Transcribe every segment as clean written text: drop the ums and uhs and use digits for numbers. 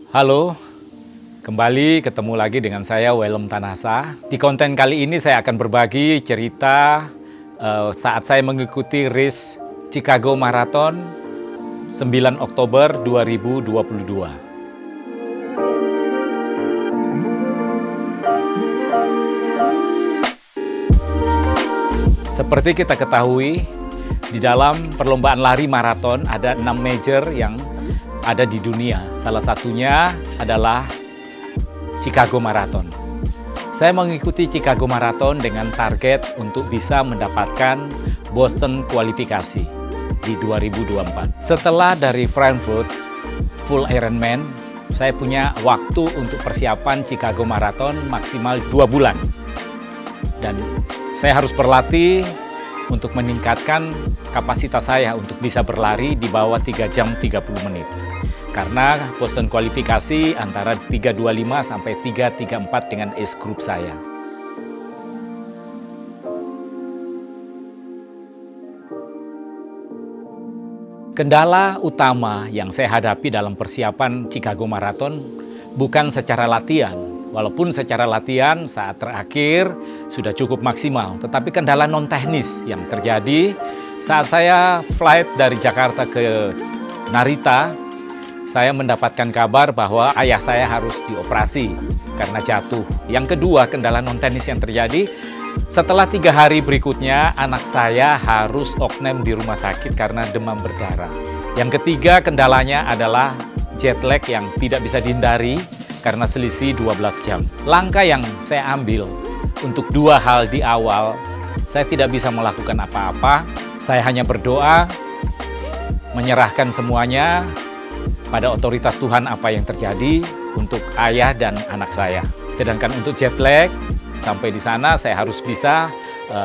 Halo, kembali ketemu lagi dengan saya Welem Tanasa. Di konten kali ini saya akan berbagi cerita saat saya mengikuti race Chicago Marathon 9 Oktober 2022. Seperti kita ketahui, di dalam perlombaan lari maraton ada 6 major yang ada di dunia. Salah satunya adalah Chicago Marathon. Saya mengikuti Chicago Marathon dengan target untuk bisa mendapatkan Boston kualifikasi di 2024. Setelah dari Frankfurt full Ironman, saya punya waktu untuk persiapan Chicago Marathon maksimal 2 bulan. Dan saya harus berlatih untuk meningkatkan kapasitas saya untuk bisa berlari di bawah 3 jam 30 menit. Karena Boston kualifikasi antara 3.25 sampai 3.34 dengan age group saya. Kendala utama yang saya hadapi dalam persiapan Chicago Marathon bukan secara latihan. Walaupun secara latihan saat terakhir sudah cukup maksimal, tetapi kendala non-teknis yang terjadi saat saya flight dari Jakarta ke Narita, saya mendapatkan kabar bahwa ayah saya harus dioperasi karena jatuh. Yang kedua, kendala non-teknis yang terjadi, setelah 3 hari berikutnya, anak saya harus oknem di rumah sakit karena demam berdarah. Yang ketiga, kendalanya adalah jet lag yang tidak bisa dihindari karena selisih 12 jam. Langkah yang saya ambil untuk 2 hal di awal, saya tidak bisa melakukan apa-apa. Saya hanya berdoa, menyerahkan semuanya pada otoritas Tuhan apa yang terjadi untuk ayah dan anak saya. Sedangkan untuk jet lag, sampai di sana saya harus bisa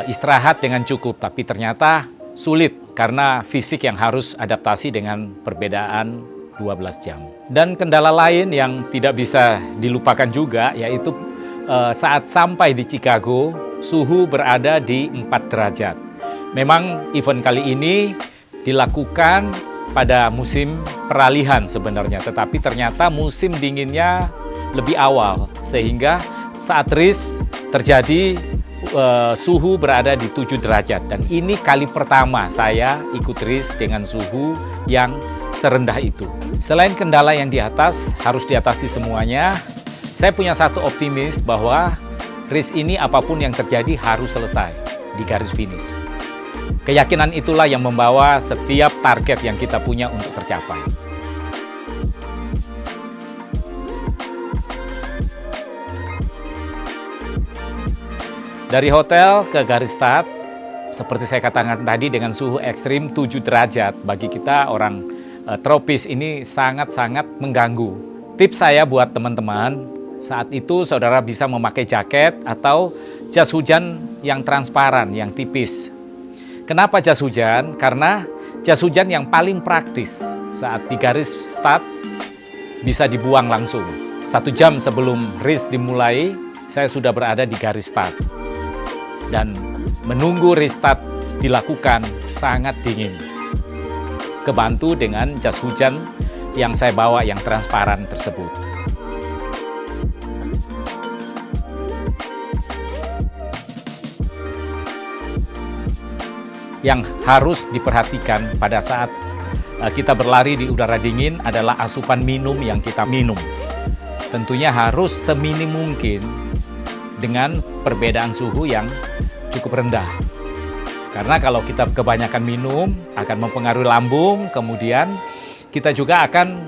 istirahat dengan cukup. Tapi ternyata sulit karena fisik yang harus adaptasi dengan perbedaan 12 jam. Dan kendala lain yang tidak bisa dilupakan juga yaitu saat sampai di Chicago, suhu berada di 4 derajat. Memang event kali ini dilakukan pada musim peralihan sebenarnya, tetapi ternyata musim dinginnya lebih awal, sehingga saat race terjadi suhu berada di 7 derajat. Dan ini kali pertama saya ikut race dengan suhu yang serendah itu. Selain kendala yang di atas, harus diatasi semuanya, saya punya satu optimis bahwa race ini apapun yang terjadi harus selesai di garis finish. Keyakinan itulah yang membawa setiap target yang kita punya untuk tercapai. Dari hotel ke garis start, seperti saya katakan tadi dengan suhu ekstrim 7 derajat, bagi kita orang tropis ini sangat-sangat mengganggu. Tips saya buat teman-teman, saat itu saudara bisa memakai jaket atau jas hujan yang transparan, yang tipis. Kenapa jas hujan? Karena jas hujan yang paling praktis saat di garis start bisa dibuang langsung. 1 jam sebelum race dimulai, saya sudah berada di garis start. Dan menunggu restart dilakukan sangat dingin. Kebantu dengan jas hujan yang saya bawa yang transparan tersebut. Yang harus diperhatikan pada saat kita berlari di udara dingin adalah asupan minum yang kita minum. Tentunya harus seminim mungkin dengan perbedaan suhu yang cukup rendah. Karena kalau kita kebanyakan minum akan mempengaruhi lambung, kemudian kita juga akan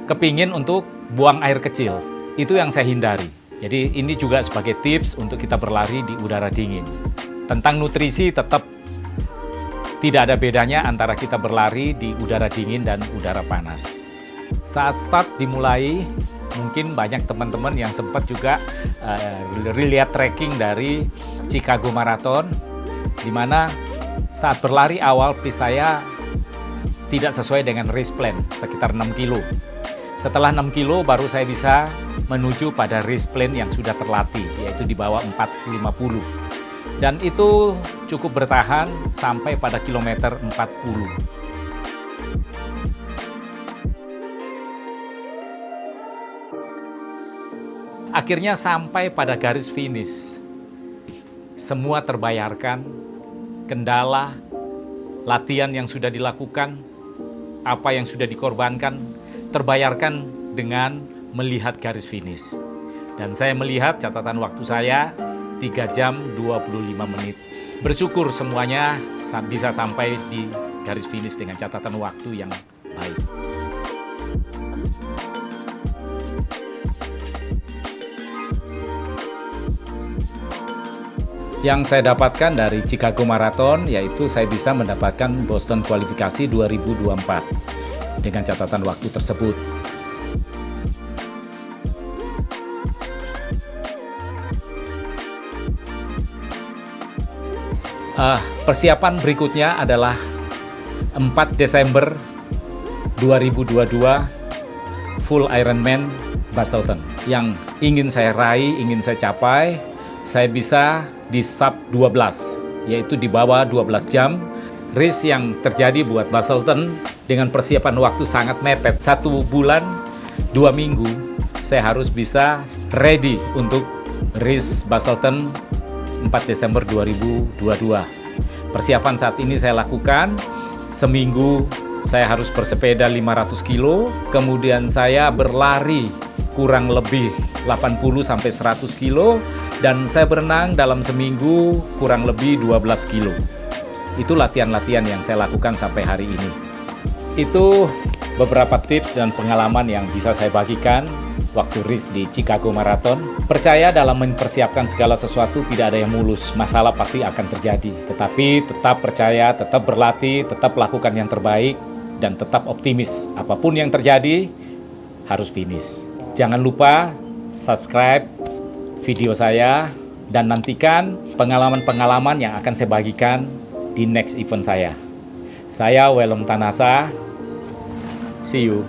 kepingin untuk buang air kecil. Itu yang saya hindari. Jadi ini juga sebagai tips untuk kita berlari di udara dingin. Tentang nutrisi tetap tidak ada bedanya antara kita berlari di udara dingin dan udara panas. Saat start dimulai, mungkin banyak teman-teman yang sempat juga lihat tracking dari Chicago Marathon, di mana saat berlari awal pace saya tidak sesuai dengan race plan, sekitar 6 kilo. Setelah 6 kilo baru saya bisa menuju pada race plan yang sudah terlatih, yaitu di bawah 4.50. Dan itu cukup bertahan sampai pada kilometer 40. Akhirnya sampai pada garis finish. Semua terbayarkan, kendala, latihan yang sudah dilakukan, apa yang sudah dikorbankan, terbayarkan dengan melihat garis finish. Dan saya melihat catatan waktu saya 3 jam 25 menit. Bersyukur semuanya bisa sampai di garis finish dengan catatan waktu yang baik. Yang saya dapatkan dari Chicago Marathon yaitu saya bisa mendapatkan Boston kualifikasi 2024 dengan catatan waktu tersebut. Persiapan berikutnya adalah 4 Desember 2022 Full Ironman Busselton yang ingin saya raih, ingin saya capai. Saya bisa di sub 12, yaitu di bawah 12 jam. Race yang terjadi buat Busselton dengan persiapan waktu sangat mepet. 1 bulan, 2 minggu, saya harus bisa ready untuk race Busselton 4 Desember 2022. Persiapan saat ini saya lakukan, seminggu saya harus bersepeda 500 kilo, kemudian saya berlari kurang lebih 80-100 kilo, dan saya berenang dalam seminggu kurang lebih 12 kilo. Itu latihan-latihan yang saya lakukan sampai hari ini. Itu beberapa tips dan pengalaman yang bisa saya bagikan waktu race di Chicago Marathon. Percaya dalam mempersiapkan segala sesuatu tidak ada yang mulus, masalah pasti akan terjadi. Tetapi tetap percaya, tetap berlatih, tetap lakukan yang terbaik, dan tetap optimis. Apapun yang terjadi, harus finish. Jangan lupa subscribe video saya dan nantikan pengalaman-pengalaman yang akan saya bagikan di next event saya. Saya Wellem Tanasa. See you.